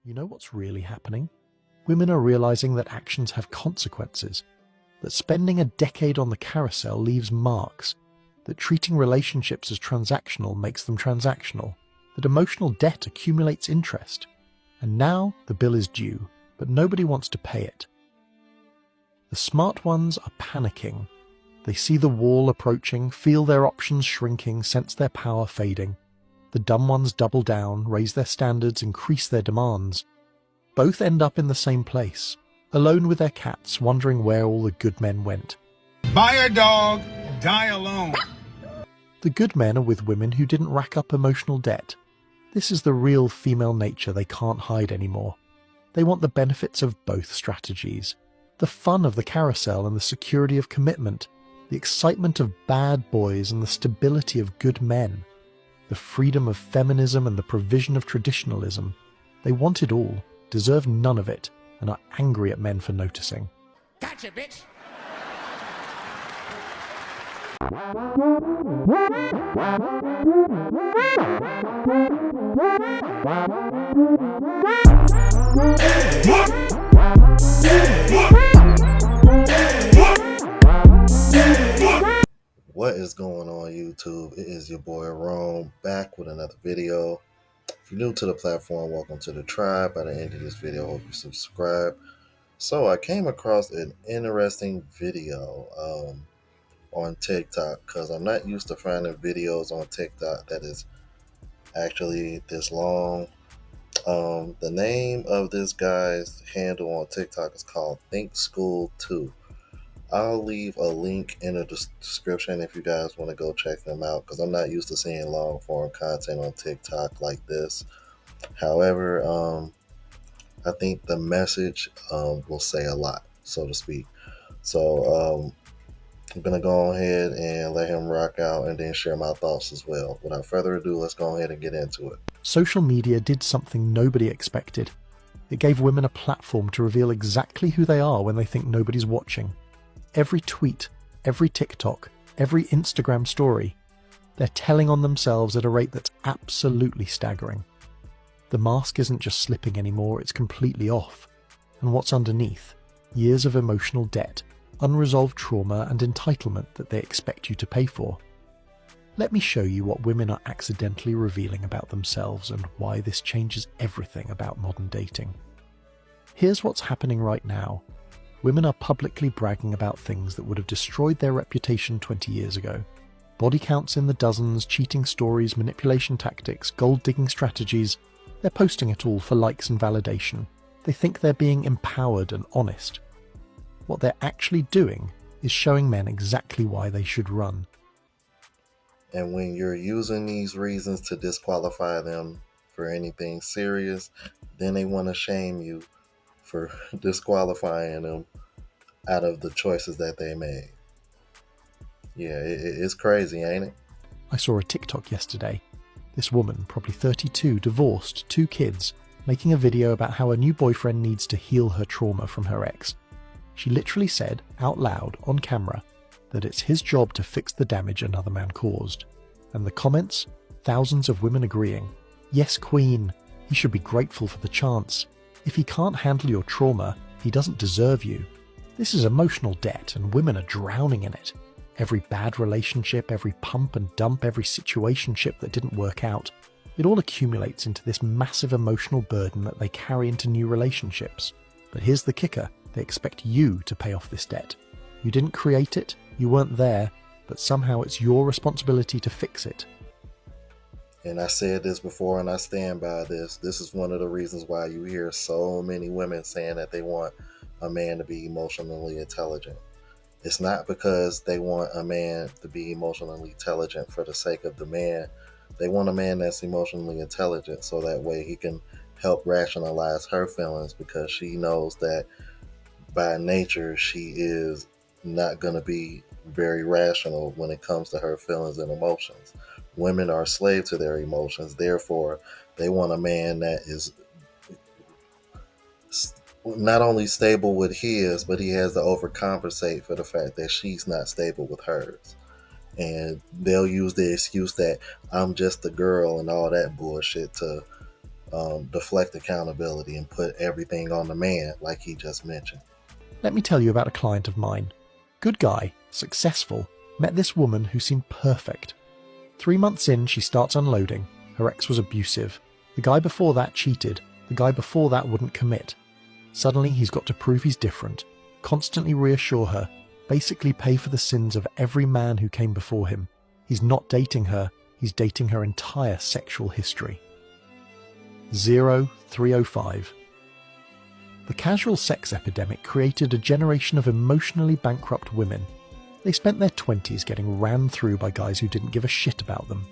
You know what's really happening? Women are realizing that actions have consequences, that spending a decade on the carousel leaves marks, that treating relationships as transactional makes them transactional, that emotional debt accumulates interest. And now the bill is due, but nobody wants to pay it. The smart ones are panicking. They see the wall approaching, feel their options shrinking, sense their power fading. The dumb ones double down, raise their standards, increase their demands. Both end up in the same place, alone with their cats, wondering where all the good men went. Buy a dog, die alone. The good men are with women who didn't rack up emotional debt. This is the real female nature they can't hide anymore. They want the benefits of both strategies. The fun of the carousel and the security of commitment. The excitement of bad boys and the stability of good men. The freedom of feminism and the provision of traditionalism. They want it all, deserve none of it, and are angry at men for noticing. Gotcha, bitch. What is going on YouTube? It is your boy Rome back with another video. If you're new to the platform, welcome to the tribe. By the end of this video, I hope you subscribe. So I came across an interesting video on TikTok because I'm not used to finding videos on TikTok that is actually this long. The name of this guy's handle on TikTok is called Think School 2. I'll leave a link in the description if you guys want to go check them out, because I'm not used to seeing long form content on TikTok like this. However, I think the message will say a lot, so to speak. So I'm going to go ahead and let him rock out and then share my thoughts as well. Without further ado, let's go ahead and get into it. Social media did something nobody expected. It gave women a platform to reveal exactly who they are when they think nobody's watching. Every tweet, every TikTok, every Instagram story, they're telling on themselves at a rate that's absolutely staggering. The mask isn't just slipping anymore, it's completely off. And what's underneath? Years of emotional debt, unresolved trauma and entitlement that they expect you to pay for. Let me show you what women are accidentally revealing about themselves and why this changes everything about modern dating. Here's what's happening right now. Women are publicly bragging about things that would have destroyed their reputation 20 years ago. Body counts in the dozens, cheating stories, manipulation tactics, gold-digging strategies. They're posting it all for likes and validation. They think they're being empowered and honest. What they're actually doing is showing men exactly why they should run. And when you're using these reasons to disqualify them for anything serious, then they want to shame you for disqualifying them out of the choices that they made. Yeah, it's crazy, ain't it? I saw a TikTok yesterday. This woman, probably 32, divorced, 2 kids, making a video about how her new boyfriend needs to heal her trauma from her ex. She literally said, out loud, on camera, that it's his job to fix the damage another man caused. And the comments? Thousands of women agreeing. Yes, queen, he should be grateful for the chance. If he can't handle your trauma, he doesn't deserve you. This is emotional debt and women are drowning in it. Every bad relationship, every pump and dump, every situationship that didn't work out, it all accumulates into this massive emotional burden that they carry into new relationships. But here's the kicker, they expect you to pay off this debt. You didn't create it, you weren't there, but somehow it's your responsibility to fix it. And I said this before and I stand by this. This is one of the reasons why you hear so many women saying that they want a man to be emotionally intelligent. It's not because they want a man to be emotionally intelligent for the sake of the man. They want a man that's emotionally intelligent so that way he can help rationalize her feelings, because she knows that by nature she is not going to be very rational when it comes to her feelings and emotions. Women are slave to their emotions. Therefore, they want a man that is not only stable with his, but he has to overcompensate for the fact that she's not stable with hers. And they'll use the excuse that I'm just a girl and all that bullshit to deflect accountability and put everything on the man, like he just mentioned. Let me tell you about a client of mine. Good guy, successful, met this woman who seemed perfect. 3 months in, she starts unloading. Her ex was abusive. The guy before that cheated. The guy before that wouldn't commit. Suddenly he's got to prove he's different, constantly reassure her, basically pay for the sins of every man who came before him. He's not dating her, he's dating her entire sexual history. 0305. The casual sex epidemic created a generation of emotionally bankrupt women. They spent their 20s getting ran through by guys who didn't give a shit about them.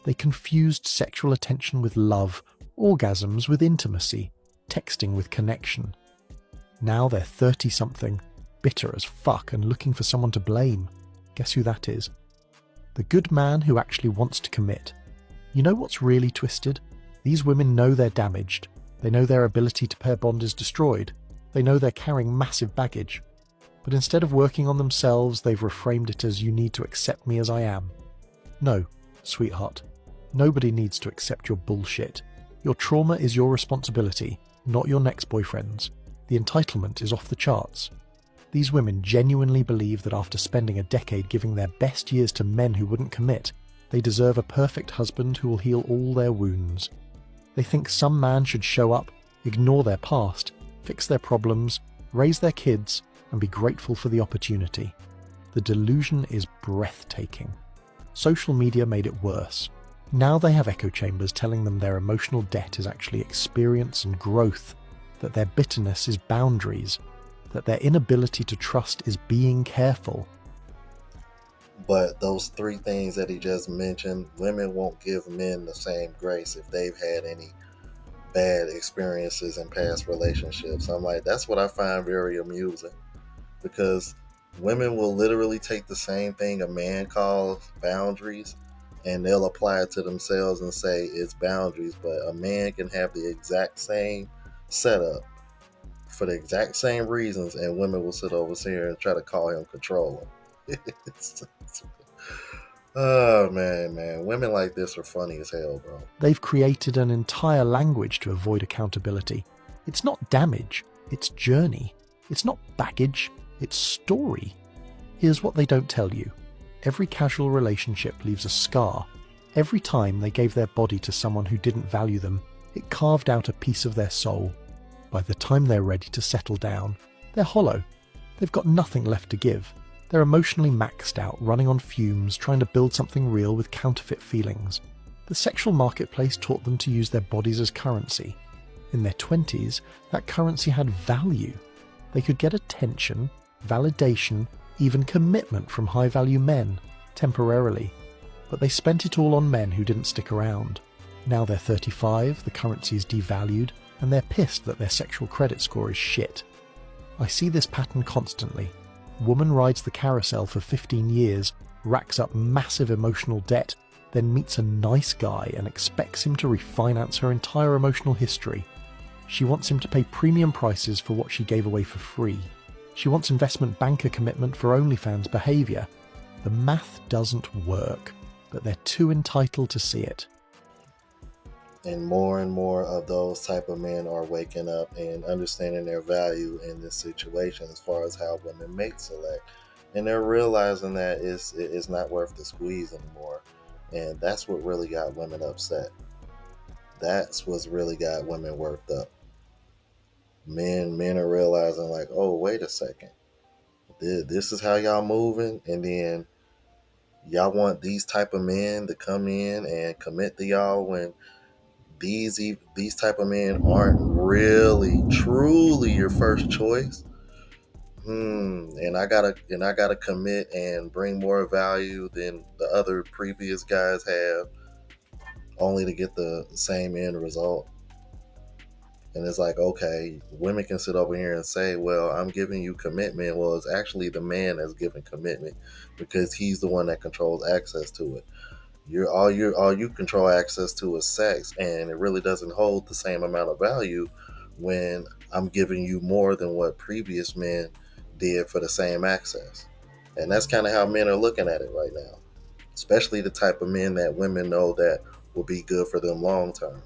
They confused sexual attention with love, orgasms with intimacy, texting with connection. Now they're 30-something, bitter as fuck and looking for someone to blame. Guess who that is? The good man who actually wants to commit. You know what's really twisted? These women know they're damaged. They know their ability to pair bond is destroyed. They know they're carrying massive baggage. But instead of working on themselves, they've reframed it as, you need to accept me as I am. No, sweetheart. Nobody needs to accept your bullshit. Your trauma is your responsibility, not your next boyfriend's. The entitlement is off the charts. These women genuinely believe that after spending a decade giving their best years to men who wouldn't commit, they deserve a perfect husband who will heal all their wounds. They think some man should show up, ignore their past, fix their problems, raise their kids, and be grateful for the opportunity. The delusion is breathtaking. Social media made it worse. Now they have echo chambers telling them their emotional debt is actually experience and growth, that their bitterness is boundaries, that their inability to trust is being careful. But those three things that he just mentioned, women won't give men the same grace if they've had any bad experiences in past relationships. I'm like, that's what I find very amusing, because women will literally take the same thing a man calls boundaries and they'll apply it to themselves and say it's boundaries, but a man can have the exact same setup for the exact same reasons, and women will sit over here and try to call him controlling. Oh man, women like this are funny as hell, bro. They've created an entire language to avoid accountability. It's not damage, it's journey. It's not baggage, it's story. Here's what they don't tell you. Every casual relationship leaves a scar. Every time they gave their body to someone who didn't value them, it carved out a piece of their soul. By the time they're ready to settle down, they're hollow. They've got nothing left to give. They're emotionally maxed out, running on fumes, trying to build something real with counterfeit feelings. The sexual marketplace taught them to use their bodies as currency. In their 20s, that currency had value. They could get attention, validation, even commitment from high-value men, temporarily. But they spent it all on men who didn't stick around. Now they're 35, the currency is devalued, and they're pissed that their sexual credit score is shit. I see this pattern constantly. Woman rides the carousel for 15 years, racks up massive emotional debt, then meets a nice guy and expects him to refinance her entire emotional history. She wants him to pay premium prices for what she gave away for free. She wants investment banker commitment for OnlyFans behaviour. The math doesn't work, but they're too entitled to see it. And more of those type of men are waking up and understanding their value in this situation as far as how women mate select. And they're realizing that it's not worth the squeeze anymore. And that's what really got women upset. That's what's really got women worked up. Men are realizing like, oh, wait a second. This is how y'all moving, and then y'all want these type of men to come in and commit to y'all when these type of men aren't really truly your first choice. And I gotta commit and bring more value than the other previous guys have, only to get the same end result. And it's like, okay, women can sit over here and say, well, I'm giving you commitment. Well, it's actually the man that's giving commitment, because he's the one that controls access to it. All you control access to is sex, and it really doesn't hold the same amount of value when I'm giving you more than what previous men did for the same access. And that's kind of how men are looking at it right now, especially the type of men that women know that will be good for them long term.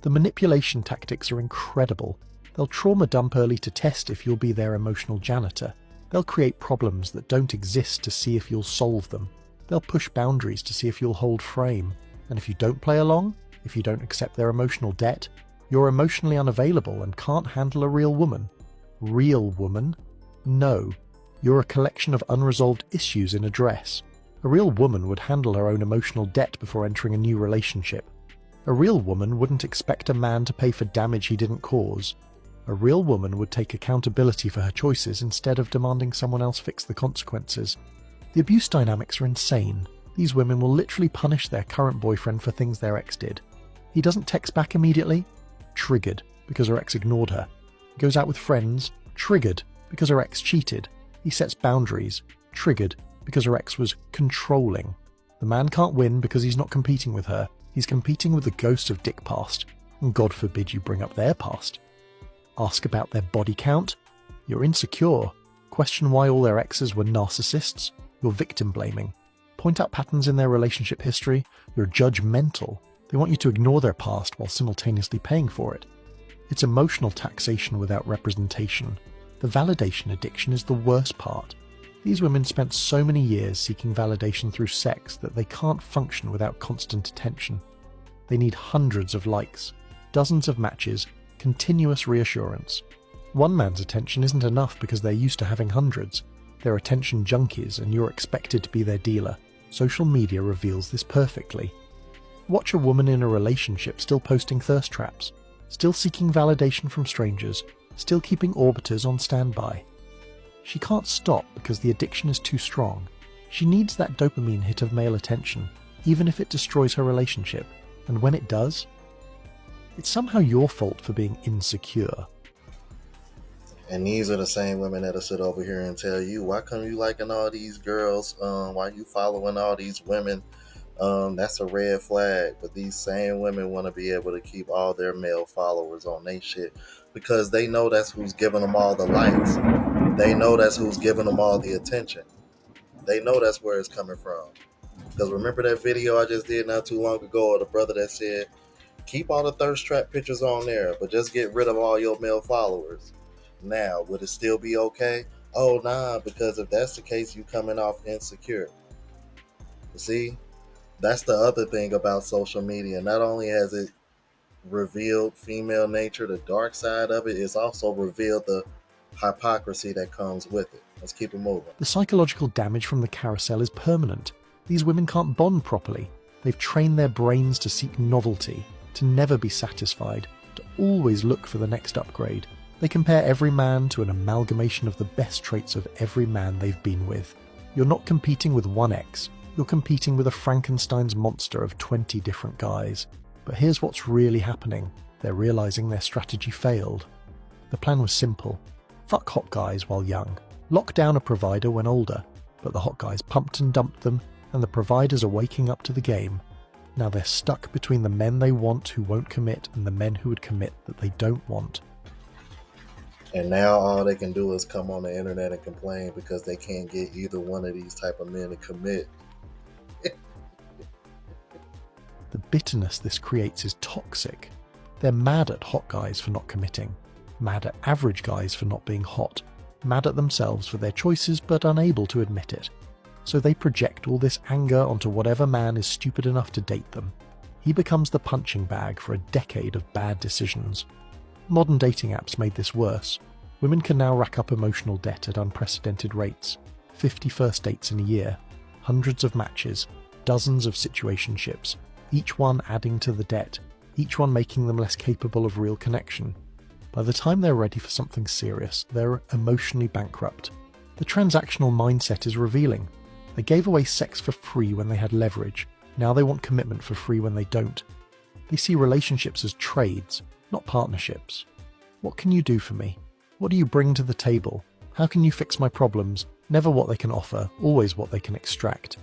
The manipulation tactics are incredible. They'll trauma dump early to test if you'll be their emotional janitor. They'll create problems that don't exist to see if you'll solve them. They'll push boundaries to see if you'll hold frame. And if you don't play along, if you don't accept their emotional debt, you're emotionally unavailable and can't handle a real woman. Real woman? No. You're a collection of unresolved issues in a dress. A real woman would handle her own emotional debt before entering a new relationship. A real woman wouldn't expect a man to pay for damage he didn't cause. A real woman would take accountability for her choices instead of demanding someone else fix the consequences. The abuse dynamics are insane. These women will literally punish their current boyfriend for things their ex did. He doesn't text back immediately? Triggered, because her ex ignored her. He goes out with friends? Triggered, because her ex cheated. He sets boundaries? Triggered, because her ex was controlling. The man can't win because he's not competing with her. He's competing with the ghost of dick past. And God forbid you bring up their past. Ask about their body count? You're insecure. Question why all their exes were narcissists? You're victim blaming. Point out patterns in their relationship history? You're judgmental. They want you to ignore their past while simultaneously paying for it. It's emotional taxation without representation. The validation addiction is the worst part. These women spent so many years seeking validation through sex that they can't function without constant attention. They need hundreds of likes, dozens of matches, continuous reassurance. One man's attention isn't enough because they're used to having hundreds. They're attention junkies and you're expected to be their dealer. Social media reveals this perfectly. Watch a woman in a relationship still posting thirst traps, still seeking validation from strangers, still keeping orbiters on standby. She can't stop because the addiction is too strong. She needs that dopamine hit of male attention, even if it destroys her relationship. And when it does, it's somehow your fault for being insecure. And these are the same women that'll sit over here and tell you, why come you liking all these girls? Why you following all these women? That's a red flag. But these same women want to be able to keep all their male followers on their shit because they know that's who's giving them all the likes. They know that's who's giving them all the attention. They know that's where it's coming from. Because remember that video I just did not too long ago of the brother that said, keep all the thirst trap pictures on there, but just get rid of all your male followers. Now, would it still be okay? Oh, nah, because if that's the case, you coming off insecure. You see, that's the other thing about social media. Not only has it revealed female nature, the dark side of it, it's also revealed the hypocrisy that comes with it. Let's keep it moving. The psychological damage from the carousel is permanent. These women can't bond properly. They've trained their brains to seek novelty, to never be satisfied, to always look for the next upgrade. They compare every man to an amalgamation of the best traits of every man they've been with. You're not competing with one ex, you're competing with a Frankenstein's monster of 20 different guys. But here's what's really happening. They're realizing their strategy failed. The plan was simple. Fuck hot guys while young. Lock down a provider when older. But the hot guys pumped and dumped them, and the providers are waking up to the game. Now they're stuck between the men they want who won't commit and the men who would commit that they don't want. And now all they can do is come on the internet and complain because they can't get either one of these type of men to commit. The bitterness this creates is toxic. They're mad at hot guys for not committing, mad at average guys for not being hot, mad at themselves for their choices but unable to admit it. So they project all this anger onto whatever man is stupid enough to date them. He becomes the punching bag for a decade of bad decisions. Modern dating apps made this worse. Women can now rack up emotional debt at unprecedented rates. 50 first dates in a year, hundreds of matches, dozens of situationships, each one adding to the debt, each one making them less capable of real connection. By the time they're ready for something serious, they're emotionally bankrupt. The transactional mindset is revealing. They gave away sex for free when they had leverage. Now they want commitment for free when they don't. They see relationships as trades, not partnerships. What can you do for me? What do you bring to the table? How can you fix my problems? Never what they can offer, always what they can extract.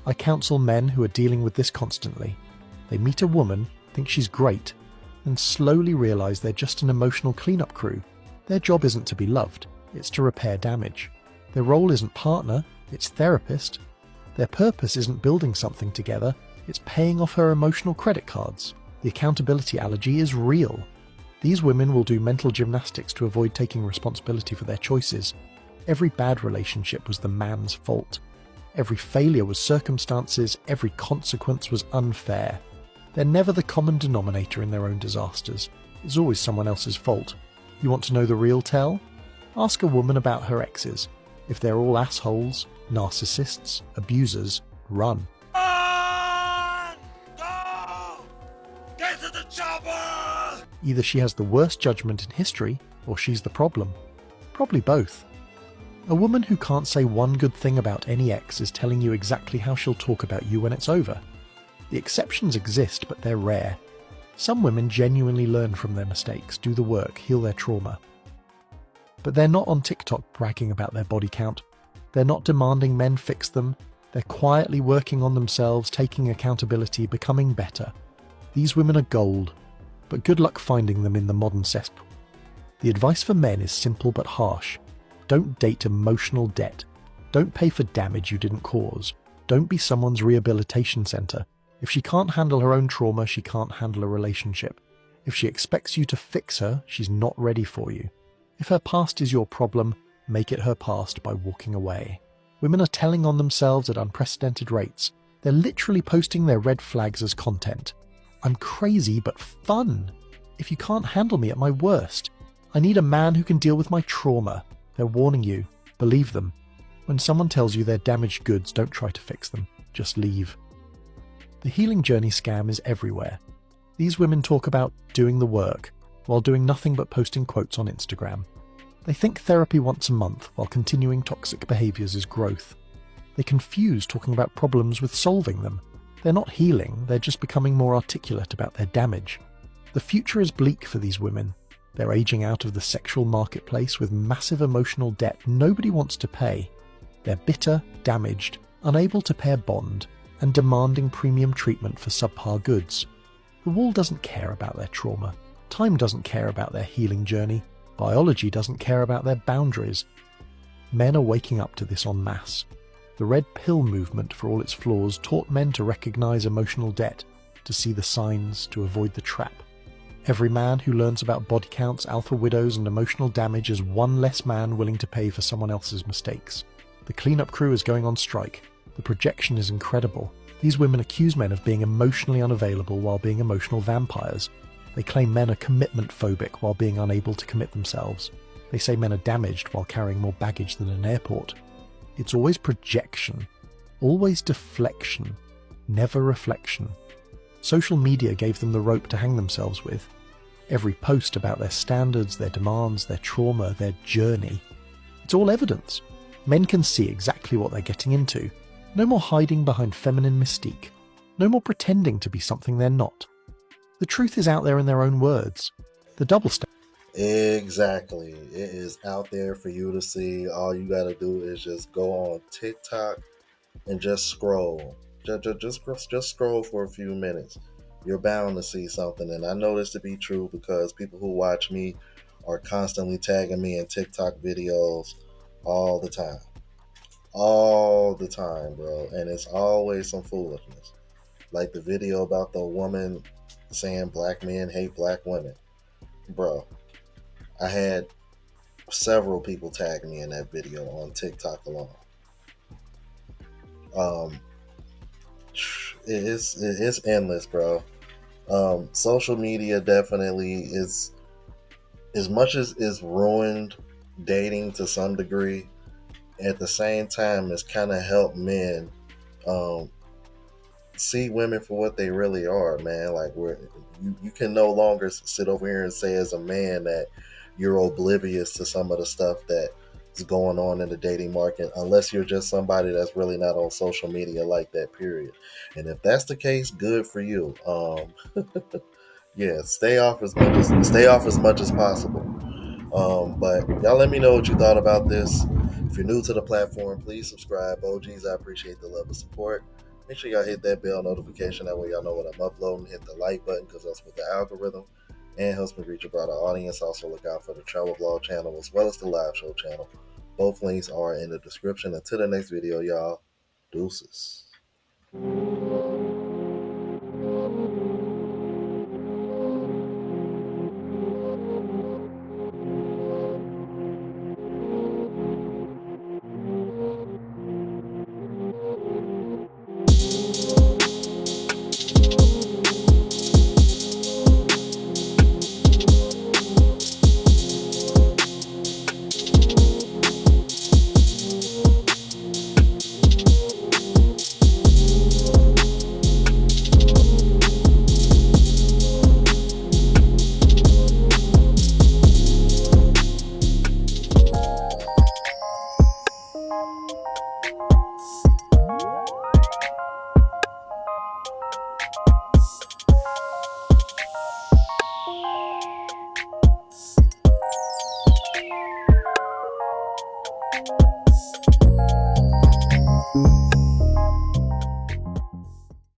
I counsel men who are dealing with this constantly. They meet a woman, think she's great, and slowly realize they're just an emotional cleanup crew. Their job isn't to be loved, it's to repair damage. Their role isn't partner, it's therapist. Their purpose isn't building something together, it's paying off her emotional credit cards. The accountability allergy is real. These women will do mental gymnastics to avoid taking responsibility for their choices. Every bad relationship was the man's fault. Every failure was circumstances, every consequence was unfair. They're never the common denominator in their own disasters. It's always someone else's fault. You want to know the real tell? Ask a woman about her exes. If they're all assholes, narcissists, abusers, run. Run! Go! Get to the chopper! Either she has the worst judgment in history, or she's the problem. Probably both. A woman who can't say one good thing about any ex is telling you exactly how she'll talk about you when it's over. The exceptions exist, but they're rare. Some women genuinely learn from their mistakes, do the work, heal their trauma. But they're not on TikTok bragging about their body count. They're not demanding men fix them. They're quietly working on themselves, taking accountability, becoming better. These women are gold, but good luck finding them in the modern cesspool. The advice for men is simple but harsh. Don't date emotional debt. Don't pay for damage you didn't cause. Don't be someone's rehabilitation center. If she can't handle her own trauma, she can't handle a relationship. If she expects you to fix her, she's not ready for you. If her past is your problem, make it her past by walking away. Women are telling on themselves at unprecedented rates. They're literally posting their red flags as content. I'm crazy but fun. If you can't handle me at my worst, I need a man who can deal with my trauma. They're warning you. Believe them. When someone tells you they're damaged goods, don't try to fix them. Just leave. The healing journey scam is everywhere. These women talk about doing the work while doing nothing but posting quotes on Instagram. They think therapy once a month while continuing toxic behaviors is growth. They confuse talking about problems with solving them. They're not healing, they're just becoming more articulate about their damage. The future is bleak for these women. They're aging out of the sexual marketplace with massive emotional debt nobody wants to pay. They're bitter, damaged, unable to pay a bond, and demanding premium treatment for subpar goods. The wall doesn't care about their trauma. Time doesn't care about their healing journey. Biology doesn't care about their boundaries. Men are waking up to this en masse. The red pill movement, for all its flaws, taught men to recognize emotional debt, to see the signs, to avoid the trap. Every man who learns about body counts, alpha widows, and emotional damage is one less man willing to pay for someone else's mistakes. The cleanup crew is going on strike. The projection is incredible. These women accuse men of being emotionally unavailable while being emotional vampires. They claim men are commitment phobic while being unable to commit themselves. They say men are damaged while carrying more baggage than an airport. It's always projection, always deflection, never reflection. Social media gave them the rope to hang themselves with. Every post about their standards, their demands, their trauma, their journey. It's all evidence. Men can see exactly what they're getting into. No more hiding behind feminine mystique. No more pretending to be something they're not. The truth is out there in their own words. The double standard. Exactly. It is out there for you to see. All you got to do is just go on TikTok and just scroll. Just scroll for a few minutes. You're bound to see something. And I know this to be true because people who watch me are constantly tagging me in TikTok videos all the time. All the time, bro. And it's always some foolishness. Like the video about the woman saying black men hate black women. Bro, I had several people tag me in that video on TikTok alone. It's endless, bro. Social media definitely is, as much as it's ruined dating to some degree, at the same time it's kind of helped men see women for what they really are, man. Like you can no longer sit over here and say as a man that you're oblivious to some of the stuff that is going on in the dating market, unless you're just somebody that's really not on social media like that, period. And if that's the case, good for you. Yeah, stay off as much as possible. But y'all let me know what you thought about this. If you're new to the platform, please subscribe. OGs, I appreciate the love and support. Make sure y'all hit that bell notification. That way y'all know when I'm uploading. Hit the like button because that's with the algorithm and helps me reach a broader audience. Also look out for the travel vlog channel as well as the live show channel. Both links are in the description. Until the next video, y'all. Deuces.